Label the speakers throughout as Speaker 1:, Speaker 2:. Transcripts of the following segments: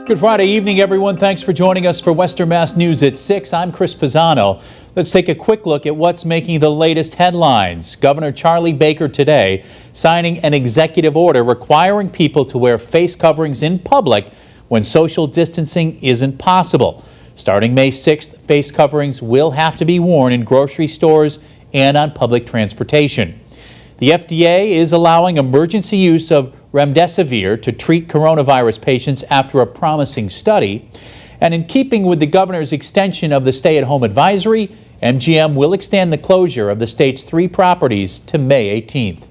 Speaker 1: Good Friday evening, everyone. Thanks for joining us for Western Mass News at 6. I'm Chris Pisano. Let's take a quick look at what's making the latest headlines. Governor Charlie Baker today signing an executive order requiring people to wear face coverings in public when social distancing isn't possible. Starting May 6th, face coverings will have to be worn in grocery stores and on public transportation. The FDA is allowing emergency use of remdesivir to treat coronavirus patients after a promising study. And in keeping with the governor's extension of the stay-at-home advisory, MGM will extend the closure of the state's 3 properties to May 18th.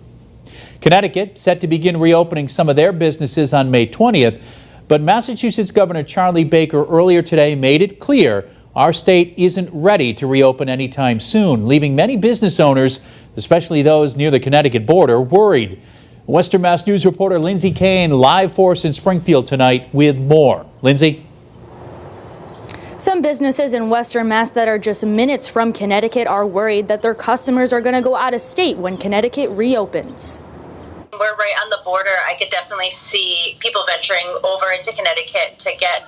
Speaker 1: Connecticut set to begin reopening some of their businesses on May 20th, but Massachusetts Governor Charlie Baker earlier today made it clear our state isn't ready to reopen anytime soon, leaving many business owners, especially those near the Connecticut border, worried. Western Mass News reporter Lindsay Kane live for us in Springfield tonight with more. Lindsay?
Speaker 2: Some businesses in Western Mass that are just minutes from Connecticut are worried that their customers are going to go out of state when Connecticut reopens.
Speaker 3: We're right on the border. I could definitely see people venturing over into Connecticut to get,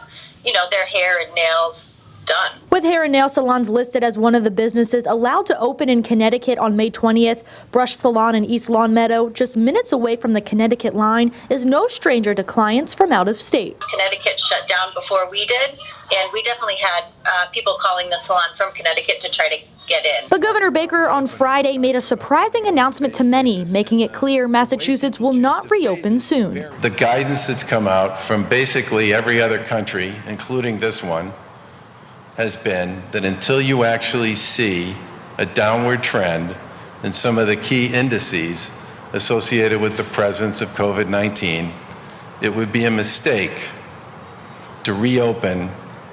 Speaker 3: their hair and nails done.
Speaker 2: With hair and nail salons listed as one of the businesses allowed to open in Connecticut on May 20th, Brush Salon in East Longmeadow, just minutes away from the Connecticut line, is no stranger to clients from out of state.
Speaker 3: Connecticut shut down before we did, and we definitely had people calling the salon from Connecticut to try to get in.
Speaker 2: But Governor Baker on Friday made a surprising announcement to many, making it clear Massachusetts will not reopen soon.
Speaker 4: The guidance that's come out from basically every other country, including this one, has been that until you actually see a downward trend in some of the key indices associated with the presence of COVID-19, it would be a mistake to reopen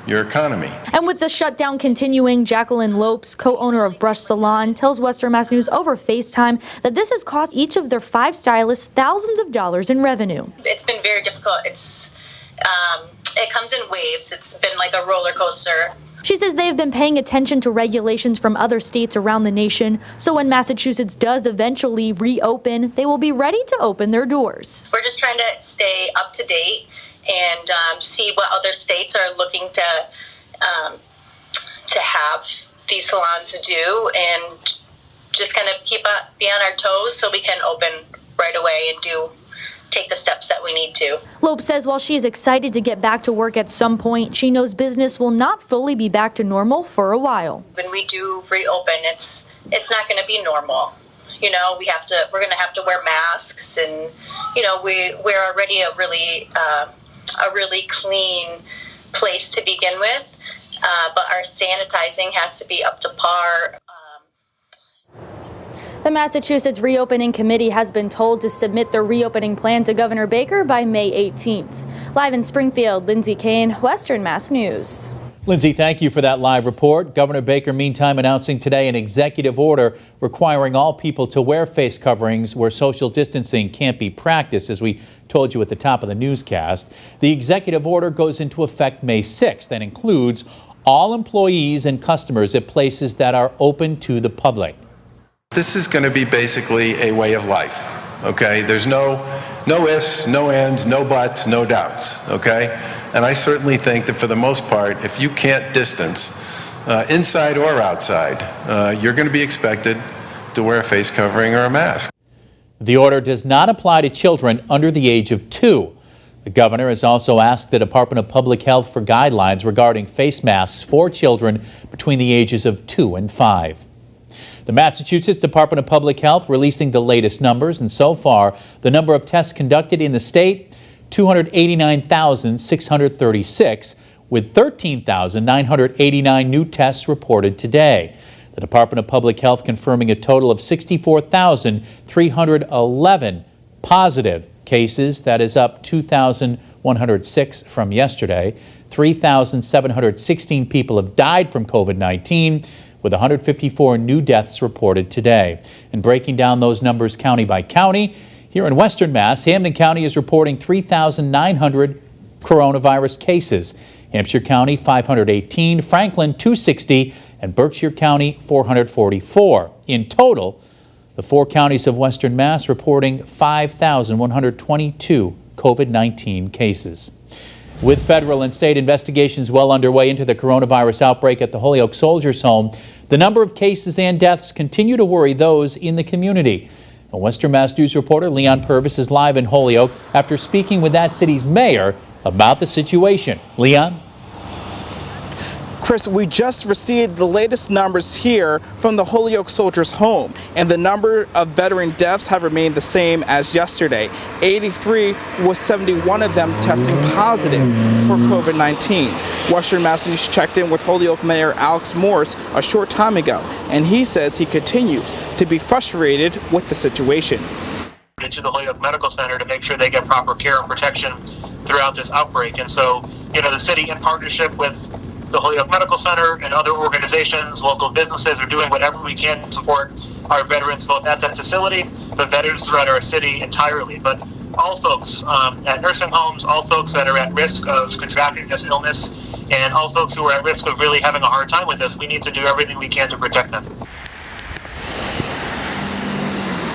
Speaker 4: your economy.
Speaker 2: And with the shutdown continuing, Jacqueline Lopes, co-owner of Brush Salon, tells Western Mass News over FaceTime that this has cost each of their 5 stylists thousands of dollars in revenue.
Speaker 3: It's been very difficult. It comes in waves. It's been like a roller coaster.
Speaker 2: She says they have been paying attention to regulations from other states around the nation, so when Massachusetts does eventually reopen, they will be ready to open their doors.
Speaker 3: We're just trying to stay up to date and see what other states are looking to have these salons do, and just kind of be on our toes so we can open right away and take the steps that we need to.
Speaker 2: Lope says while she is excited to get back to work at some point, she knows business will not fully be back to normal for a while.
Speaker 3: When we do reopen, it's not going to be normal. We're going to have to wear masks, and we're already a really clean place to begin with, but our sanitizing has to be up to par.
Speaker 2: The Massachusetts Reopening Committee has been told to submit their reopening plan to Governor Baker by May 18th. Live in Springfield, Lindsay Kane, Western Mass News.
Speaker 1: Lindsay, thank you for that live report. Governor Baker, meantime, announcing today an executive order requiring all people to wear face coverings where social distancing can't be practiced, as we told you at the top of the newscast. The executive order goes into effect May 6th and includes all employees and customers at places that are open to the public.
Speaker 4: This is going to be basically a way of life, okay? There's no ifs, no ands, no buts, no doubts, okay? And I certainly think that for the most part, if you can't distance, inside or outside, you're going to be expected to wear a face covering or a mask.
Speaker 1: The order does not apply to children under the age of 2. The governor has also asked the Department of Public Health for guidelines regarding face masks for children between the ages of 2 and 5. The Massachusetts Department of Public Health releasing the latest numbers, and so far, the number of tests conducted in the state, 289,636, with 13,989 new tests reported today. The Department of Public Health confirming a total of 64,311 positive cases. That is up 2,106 from yesterday. 3,716 people have died from COVID-19. With 154 new deaths reported today. And breaking down those numbers county by county, here in Western Mass, Hampden County is reporting 3,900 coronavirus cases. Hampshire County, 518, Franklin, 260, and Berkshire County, 444. In total, the 4 counties of Western Mass reporting 5,122 COVID-19 cases. With federal and state investigations well underway into the coronavirus outbreak at the Holyoke Soldiers Home, the number of cases and deaths continue to worry those in the community. A Western Mass News reporter Leon Purvis is live in Holyoke after speaking with that city's mayor about the situation. Leon?
Speaker 5: Chris, we just received the latest numbers here from the Holyoke Soldiers Home, and the number of veteran deaths have remained the same as yesterday. 83, with 71 of them testing positive for COVID-19. Western Mass News checked in with Holyoke Mayor Alex Morse a short time ago, and he says he continues to be frustrated with the situation.
Speaker 6: To the Holyoke Medical Center to make sure they get proper care and protection throughout this outbreak. And so, the city, in partnership with the Holyoke Medical Center and other organizations, local businesses, are doing whatever we can to support our veterans, both at that facility, but veterans throughout our city entirely. But all folks at nursing homes, all folks that are at risk of contracting this illness, and all folks who are at risk of really having a hard time with this, we need to do everything we can to protect them.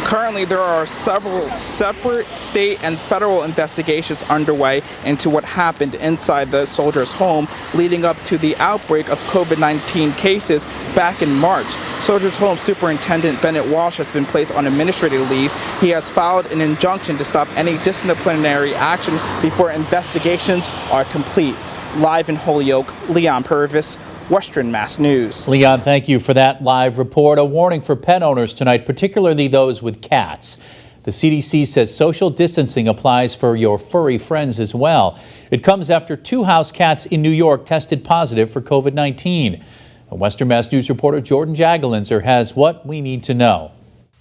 Speaker 5: Currently, there are several separate state and federal investigations underway into what happened inside the soldiers' home leading up to the outbreak of COVID-19 cases back in March. Soldiers' Home Superintendent Bennett Walsh has been placed on administrative leave. He has filed an injunction to stop any disciplinary action before investigations are complete. Live in Holyoke, Leon Purvis, Western Mass News.
Speaker 1: Leon, thank you for that live report. A warning for pet owners tonight, particularly those with cats. The CDC says social distancing applies for your furry friends as well. It comes after 2 house cats in New York tested positive for COVID-19. Western Mass News reporter Jordan Jagelinzer has what we need to know.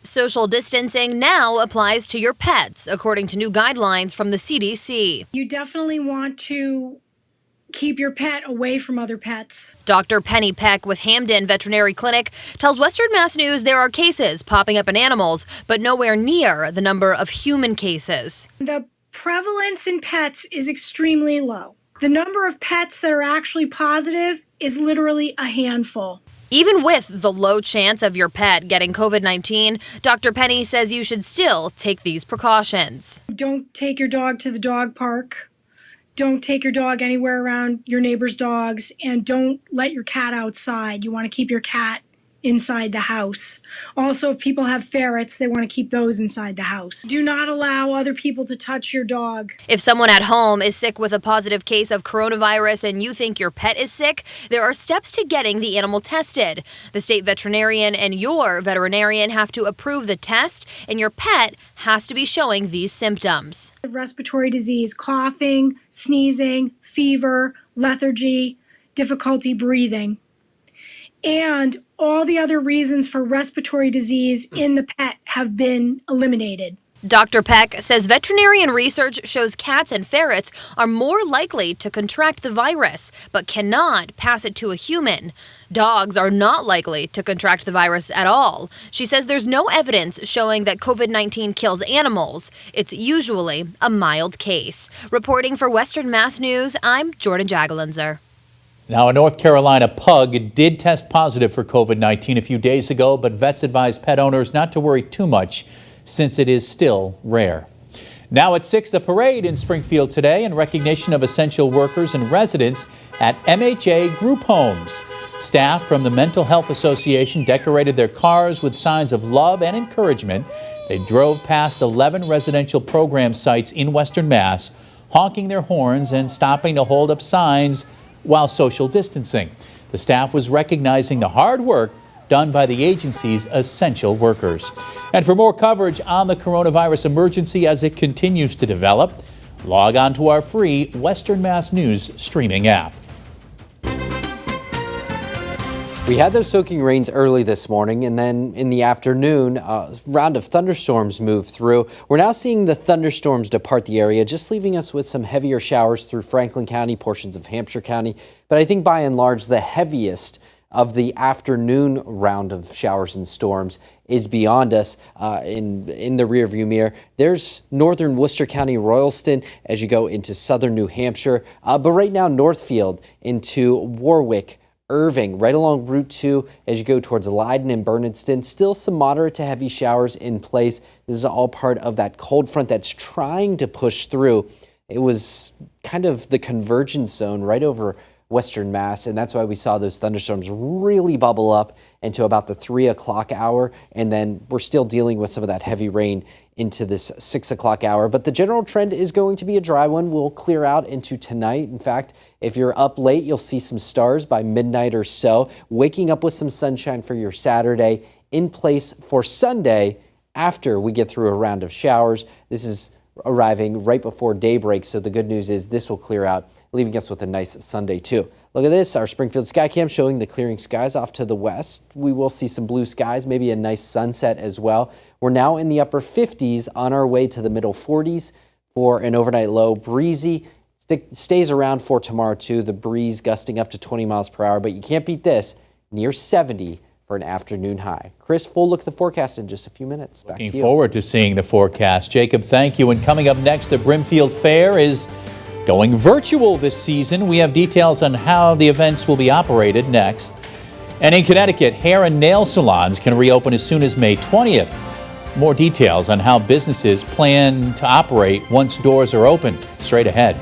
Speaker 7: Social distancing now applies to your pets, according to new guidelines from the CDC.
Speaker 8: You definitely want to keep your pet away from other pets.
Speaker 7: Dr. Penny Peck with Hamden Veterinary Clinic tells Western Mass News there are cases popping up in animals, but nowhere near the number of human cases.
Speaker 8: The prevalence in pets is extremely low. The number of pets that are actually positive is literally a handful.
Speaker 7: Even with the low chance of your pet getting COVID-19, Dr. Penny says you should still take these precautions.
Speaker 8: Don't take your dog to the dog park. Don't take your dog anywhere around your neighbor's dogs, and don't let your cat outside. You want to keep your cat inside the house. Also, if people have ferrets, they want to keep those inside the house. Do not allow other people to touch your dog.
Speaker 7: If someone at home is sick with a positive case of coronavirus and you think your pet is sick, there are steps to getting the animal tested. The state veterinarian and your veterinarian have to approve the test, and your pet has to be showing these symptoms.
Speaker 8: Respiratory disease, coughing, sneezing, fever, lethargy, difficulty breathing, and all the other reasons for respiratory disease in the pet have been eliminated.
Speaker 7: Dr. Peck says veterinarian research shows cats and ferrets are more likely to contract the virus, but cannot pass it to a human. Dogs are not likely to contract the virus at all. She says there's no evidence showing that COVID-19 kills animals. It's usually a mild case. Reporting for Western Mass News, I'm Jordan Jagelinzer.
Speaker 1: Now, a North Carolina pug did test positive for COVID-19 a few days ago, but vets advise pet owners not to worry too much since it is still rare. Now at 6, a parade in Springfield today in recognition of essential workers and residents at MHA Group Homes. Staff from the Mental Health Association decorated their cars with signs of love and encouragement. They drove past 11 residential program sites in Western Mass, honking their horns and stopping to hold up signs while social distancing. The staff was recognizing the hard work done by the agency's essential workers. And for more coverage on the coronavirus emergency as it continues to develop, log on to our free Western Mass News streaming app.
Speaker 9: We had those soaking rains early this morning, and then in the afternoon, a round of thunderstorms moved through. We're now seeing the thunderstorms depart the area, just leaving us with some heavier showers through Franklin County, portions of Hampshire County. But I think by and large, the heaviest of the afternoon round of showers and storms is beyond us in the rearview mirror. There's northern Worcester County, Royalston, as you go into southern New Hampshire. But right now, Northfield into Warwick, Irving, right along Route 2 as you go towards Leiden and Bernardston. Still some moderate to heavy showers in place. This is all part of that cold front that's trying to push through it was kind of the convergence zone right over Western Mass, and that's why we saw those thunderstorms really bubble up into about the 3 o'clock hour, and then we're still dealing with some of that heavy rain into this 6 o'clock hour. But the general trend is going to be a dry one. We'll clear out into tonight. In fact, if you're up late, you'll see some stars by midnight or so, waking up with some sunshine for your Saturday, in place for Sunday after we get through a round of showers. This is arriving right before daybreak, so the good news is this will clear out, leaving us with a nice Sunday too. Look at this, our Springfield Skycam showing the clearing skies off to the west. We will see some blue skies, maybe a nice sunset as well. We're now in the upper 50s, on our way to the middle 40s for an overnight low. Breezy, stays around for tomorrow too, the breeze gusting up to 20 miles per hour, but you can't beat this, near 70 for an afternoon high. Chris, full look at the forecast in just a few minutes. Back to you.
Speaker 1: Looking forward to seeing the forecast. Jacob, thank you. And coming up next, the Brimfield Fair is going virtual this season. We have details on how the events will be operated next. And in Connecticut, hair and nail salons can reopen as soon as May 20th. More details on how businesses plan to operate once doors are open straight ahead.